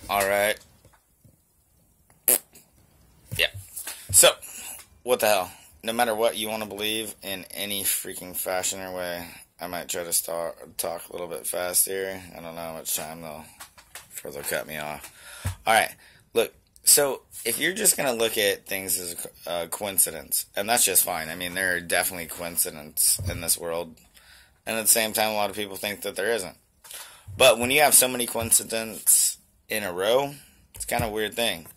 Alright. Yeah. So, what the hell? No matter what you want to believe in any freaking fashion or way, I might try to talk a little bit fast here. I don't know how much time before they'll cut me off. Alright, look, so if you're just going to look at things as a coincidence, and that's just fine. I mean, there are definitely coincidences in this world, and at the same time, a lot of people think that there isn't. But when you have so many coincidences in a row, it's kind of a weird thing.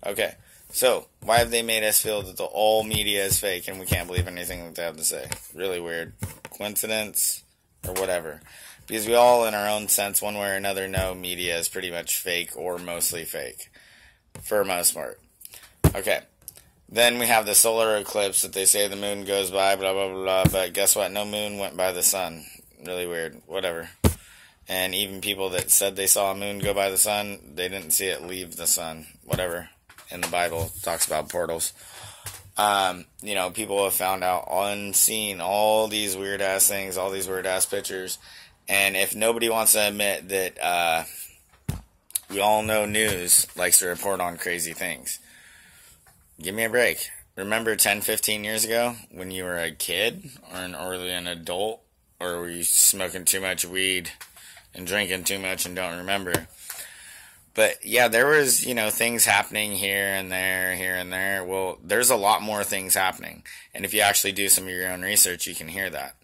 Okay, so why have they made us feel that all media is fake and we can't believe anything that they have to say? Really weird. Coincidence or whatever. Because we all, in our own sense, one way or another, know media is pretty much fake or mostly fake. For the most part. Okay. Then we have the solar eclipse that they say the moon goes by, blah, blah, blah, but guess what? No moon went by the sun. Really weird. Whatever. And even people that said they saw a moon go by the sun, they didn't see it leave the sun. Whatever. In the Bible, it talks about portals. People have found out unseen all these weird-ass things, all these weird-ass pictures. And if nobody wants to admit that we all know news likes to report on crazy things, give me a break. Remember 10, 15 years ago when you were a kid or an adult, or were you smoking too much weed and drinking too much and don't remember? But yeah, there was, things happening here and there. Well, there's a lot more things happening. And if you actually do some of your own research, you can hear that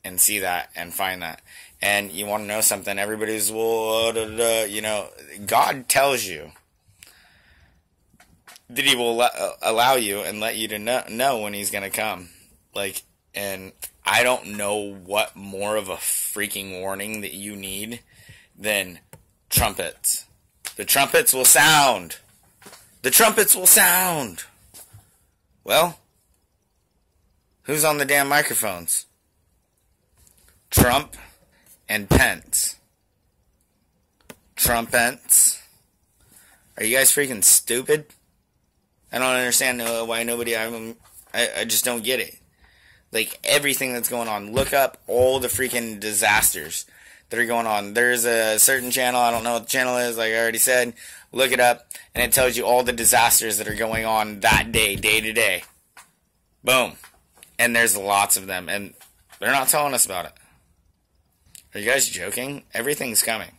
and see that and find that. And you want to know something, everybody's, God tells you that he will allow you and let you to know when he's going to come. And I don't know what more of a freaking warning that you need than trumpets. The trumpets will sound. The trumpets will sound. Well, who's on the damn microphones? Trump and Pence. Trump Pence. Are you guys freaking stupid? I don't understand why nobody. I just don't get it. Like everything that's going on. Look up all the freaking disasters that are going on. There's a certain channel, I don't know what the channel is, like I already said. Look it up, and it tells you all the disasters that are going on that day to day. Boom. And there's lots of them, and they're not telling us about it. Are you guys joking? Everything's coming.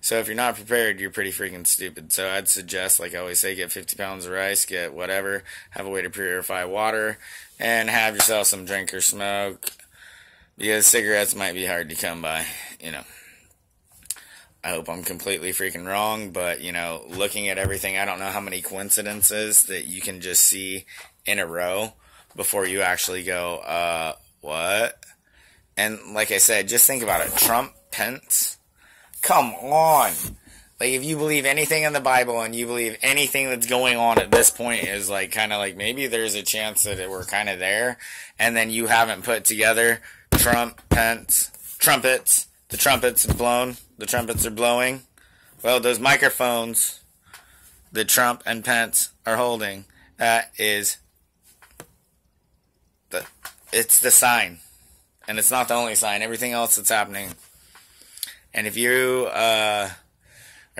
So if you're not prepared, you're pretty freaking stupid. So I'd suggest, like I always say, get 50 pounds of rice, get whatever, have a way to purify water, and have yourself some drink or smoke. Because cigarettes might be hard to come by, I hope I'm completely freaking wrong, but, looking at everything, I don't know how many coincidences that you can just see in a row before you actually go, what? And like I said, just think about it. Trump, Pence, come on. Like, if you believe anything in the Bible and you believe anything that's going on at this point is kind of maybe there's a chance that we're kind of there, and then you haven't put together Trump, Pence, trumpets. The trumpets are blown. The trumpets are blowing. Well, those microphones that Trump and Pence are holding, it's the sign. And it's not the only sign. Everything else that's happening. And if you are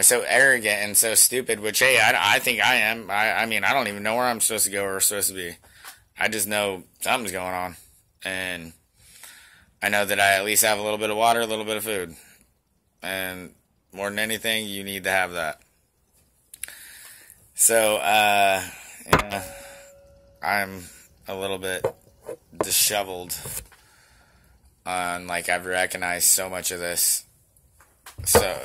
so arrogant and so stupid, which, hey, I think I am. I mean, I don't even know where I'm supposed to go or supposed to be. I just know something's going on. And I know that I at least have a little bit of water, a little bit of food. And more than anything, you need to have that. So, I'm a little bit disheveled on, I've recognized so much of this. So,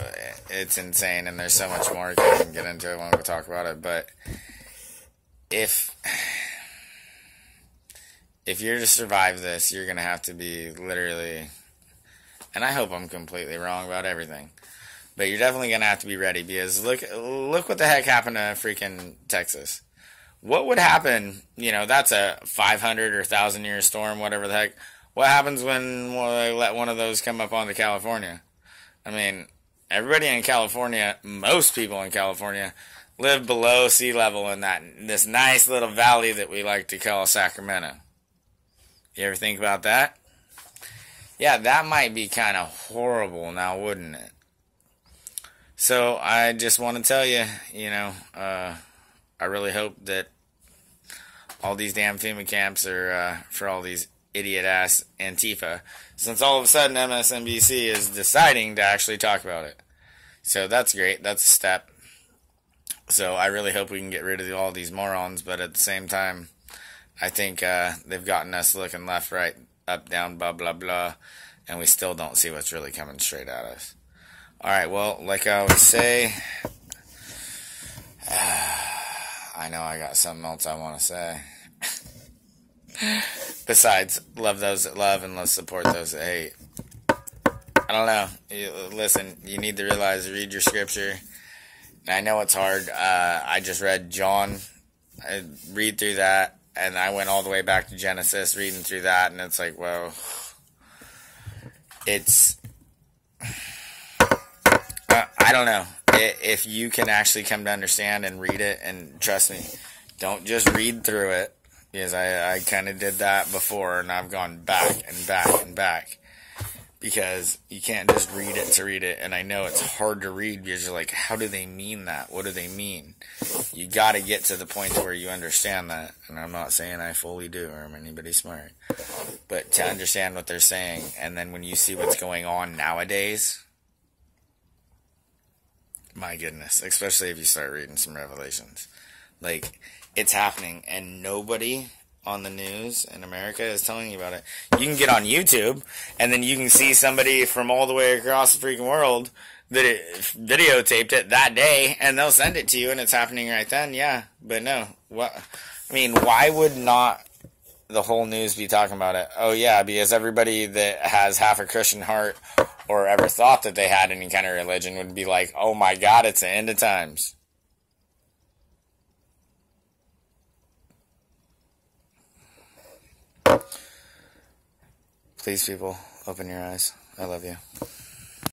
it's insane, and there's so much more. I can get into it when we talk about it. But if you're to survive this, you're going to have to be literally, and I hope I'm completely wrong about everything, but you're definitely going to have to be ready, because look what the heck happened to freaking Texas. What would happen, that's a 500 or 1,000 year storm, whatever the heck. What happens when they let one of those come up onto California? I mean, everybody in California, most people in California, live below sea level in this nice little valley that we like to call Sacramento. You ever think about that? Yeah, that might be kind of horrible now, wouldn't it? So I just want to tell you, I really hope that all these damn FEMA camps are for all these idiot-ass Antifa, since all of a sudden MSNBC is deciding to actually talk about it. So that's great. That's a step. So I really hope we can get rid of all these morons, but at the same time, I think they've gotten us looking left, right, up, down, blah, blah, blah, and we still don't see what's really coming straight at us. Alright, well, like I always say, I know I got something else I want to say. Besides, love those that love and let's support those that hate. I don't know. Listen, you need to realize, read your scripture. I know it's hard. I just read John. I read through that, and I went all the way back to Genesis, reading through that, and it's like, well, it's... I don't know. If you can actually come to understand and read it, and trust me, don't just read through it, because I kind of did that before, and I've gone back and back and back, because you can't just read it to read it, and I know it's hard to read, because you're like, how do they mean that? What do they mean? You gotta get to the point where you understand that, and I'm not saying I fully do, or I'm anybody smart, but to understand what they're saying, and then when you see what's going on nowadays, my goodness, especially if you start reading some Revelations, like, it's happening, and nobody on the news in America is telling you about it. You can get on YouTube, and then you can see somebody from all the way across the freaking world that videotaped it that day, and they'll send it to you, and it's happening right then, yeah. But no, why would not the whole news be talking about it? Oh yeah, because everybody that has half a Christian heart or ever thought that they had any kind of religion would be like, oh my God, it's the end of times. Please, people, open your eyes. I love you.